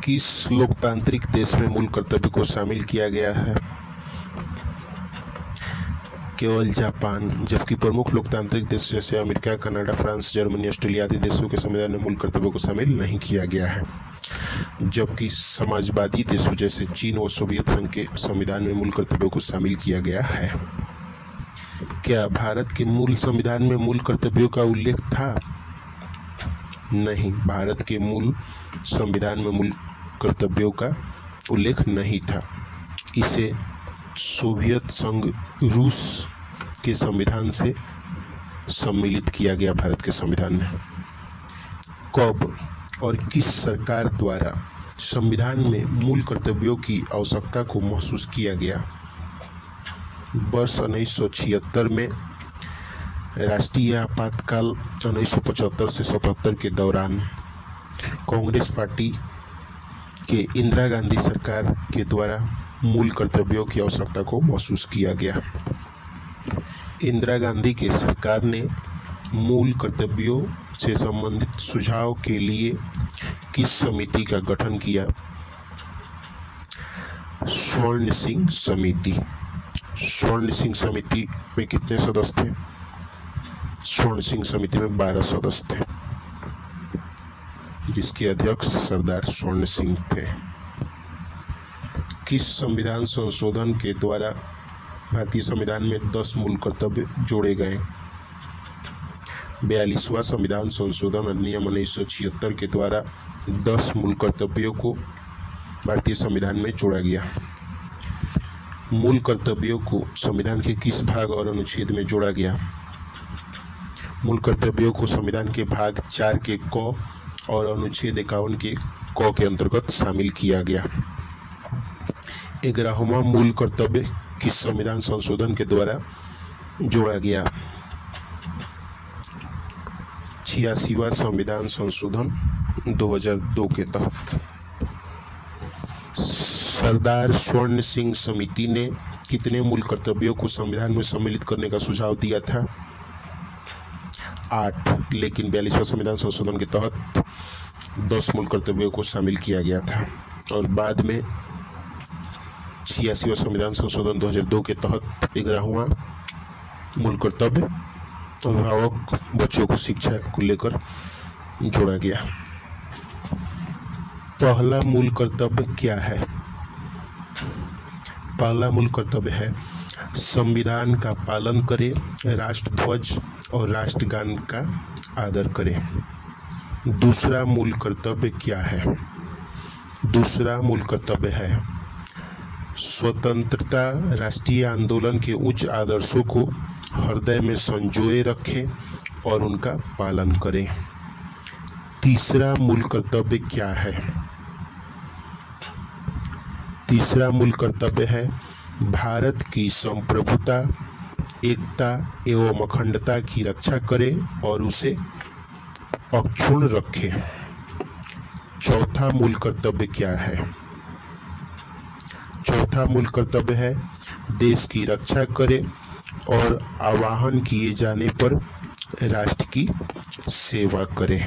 किस लोकतांत्रिक देश में मूल कर्तव्य को शामिल किया गया है? केवल जापान, जबकि प्रमुख लोकतांत्रिक देश जैसे America, Canada, France, Germany, Australia आदि देशों के संविधान में मूल कर्तव्यों को शामिल नहीं किया गया है। जबकि समाजवादी देशों जैसे चीन और सोवियत संघ के संविधान में मूल कर्तव्यों को शामिल किया गया है। क्या भारत के मूल संविधान में मूल कर्तव्यों का उल्लेख था? नहीं, भारत के मूल संविधान में मूल कर्तव्यों का उल्लेख नहीं था। इसे सोवियत संघ रूस के संविधान से सम्मिलित किया गया भारत के संविधान में। कब और किस सरकार द्वारा संविधान में मूल कर्तव्यों की आवश्यकता को महसूस किया गया? वर्ष 1976 में राष्ट्रीय आपातकाल 1975 से 77 के दौरान कांग्रेस पार्टी के इंदिरा गांधी सरकार के द्वारा मूल कर्तव्यों की आवश्यकता को महसूस किया गया। इंदिरा गांधी की सरकार ने मूल कर्तव्यों से संबंधित सुझाव के लिए किस समिति का गठन किया? स्वर्ण सिंह समिति। स्वर्ण सिंह समिति में कितने सदस्य थे? स्वर्ण सिंह समिति में 12 सदस्य थे, जिसके अध्यक्ष सरदार स्वर्ण सिंह थे। किस संविधान संशोधन के द्वारा भारतीय संविधान में 10 मूल कर्तव्य जोड़े गए? 42वां संविधान संशोधन अधिनियम 1976 के द्वारा 10 मूल कर्तव्यों को भारतीय संविधान में जोड़ा गया। मूल कर्तव्यों को संविधान के किस भाग और अनुच्छेद में जोड़ा गया? मूल कर्तव्यों को संविधान के भाग 4 के क और अनुच्छेद 51 के क के अंतर्गत शामिल किया गया। 11वां मूल कर्तव्य किस संविधान संशोधन के द्वारा जोड़ा गया? 86वां संविधान संशोधन 2002 के तहत। सरदार स्वर्ण सिंह समिति ने कितने मूल कर्तव्यों को संविधान में सम्मिलित करने का सुझाव दिया था? 8, लेकिन 42वां संविधान संशोधन के तहत 10 मूल कर्तव्यों को शामिल किया गया था और बाद में 86वां संविधान संशोधन 2002 के तहत 11वां मूल कर्तव्य अभिभावक बच्चों को शिक्षा को लेकर जोड़ा गया। पहला मूल कर्तव्य क्या है? पहला मूल कर्तव्य है संविधान का पालन करें, राष्ट्रध्वज और राष्ट्रगान का आदर करें। दूसरा मूल कर्तव्य क्या है? दूसरा मूल कर्तव्य है स्वतंत्रता राष्ट्रीय आंदोलन के उच्च आदर्शों को हृदय में संजोए रखें और उनका पालन करें। तीसरा मूल कर्तव्य क्या है? तीसरा मूल कर्तव्य है भारत की संप्रभुता, एकता एवं अखंडता की रक्षा करें और उसे अक्षुण्ण रखें। चौथा मूल कर्तव्य क्या है? चौथा मूल कर्तव्य है देश की रक्षा करें और आह्वान किए जाने पर राष्ट्र की सेवा करें।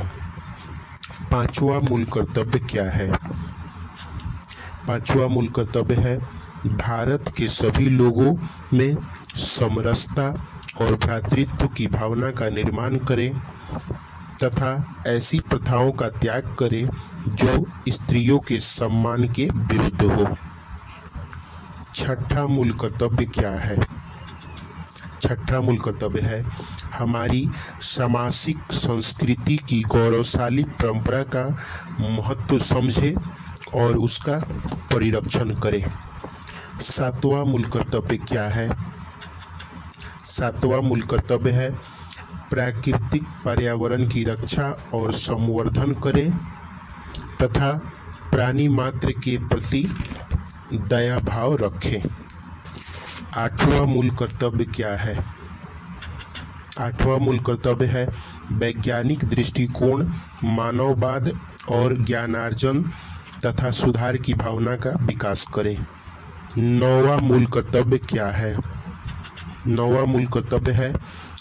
पांचवा मूल कर्तव्य क्या है? पांचवा मूल कर्तव्य है भारत के सभी लोगों में समरसता और भ्रातृत्व की भावना का निर्माण करें तथा ऐसी प्रथाओं का त्याग करें जो स्त्रियों के सम्मान के विरुद्ध हो। छठा मूल कर्तव्य क्या है? छठा मूल कर्तव्य है हमारी सामाजिक संस्कृति की गौरवशाली परंपरा का महत्व समझे और उसका परिरक्षण करें। सातवां मूल कर्तव्य क्या है? सातवां मूल कर्तव्य है प्राकृतिक पर्यावरण की रक्षा और संवर्धन करें तथा प्राणी मात्र के प्रति दया भाव रखें। आठवां मूल कर्तव्य क्या है? आठवां मूल कर्तव्य है वैज्ञानिक दृष्टिकोण, मानववाद और ज्ञानार्जन तथा सुधार की भावना का विकास करें। नौवां मूल कर्तव्य क्या है? नौवां मूल कर्तव्य है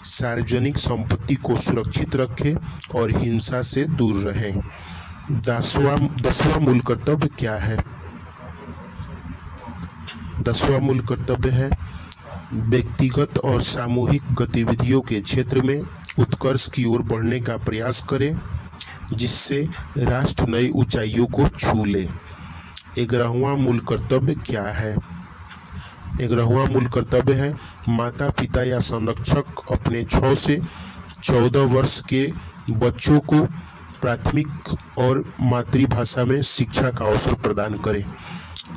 सार्वजनिक संपत्ति को सुरक्षित रखें और हिंसा से दूर रहें। दसवां मूल कर्तव्य क्या है? 10वां मूल कर्तव्य है व्यक्तिगत और सामूहिक गतिविधियों के क्षेत्र में उत्कर्ष की ओर बढ़ने का प्रयास करें, जिससे राष्ट्र नई ऊंचाइयों को छू ले। 11वां मूल कर्तव्य क्या है? 11वां मूल कर्तव्य है माता पिता या संरक्षक अपने 6 से 14 वर्ष के बच्चों को प्राथमिक और मातृभाषा में शिक्षा का अवसर प्रदान करें।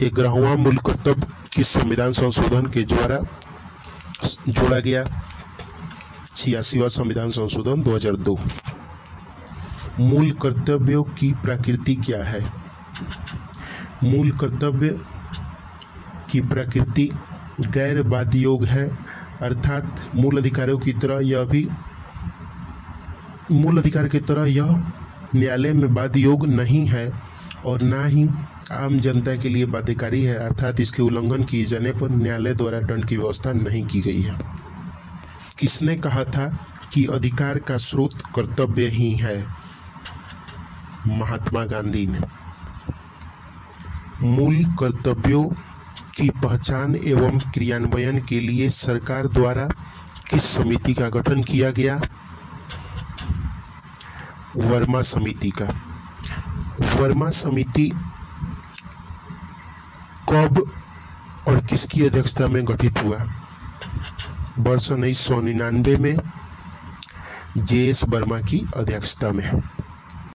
11वां मूल कर्तव्य किस संविधान संशोधन के द्वारा जोड़ा गया? 86वां संविधान संशोधन 2002। मूल कर्तव्यों की प्रकृति क्या है? मूल कर्तव्य की प्रकृति गैर बाध्य योग है, अर्थात मूल अधिकारों की तरह यह भी मूल अधिकार की तरह यह न्यायालय में बाध्य योग नहीं है और ना ही आम जनता के लिए बाध्यकारी है, अर्थात इसके उल्लंघन किए जाने पर न्यायालय द्वारा दंड की व्यवस्था नहीं की गई है। किसने कहा था कि अधिकार का स्रोत कर्तव्य ही है? महात्मा गांधी ने। मूल कर्तव्यों की पहचान एवं क्रियान्वयन के लिए सरकार द्वारा किस समिति का गठन किया गया? वर्मा समिति का। वर्मा समिति कब और किसकी अध्यक्षता में गठित हुआ? वर्ष 1999 में JS वर्मा की अध्यक्षता में।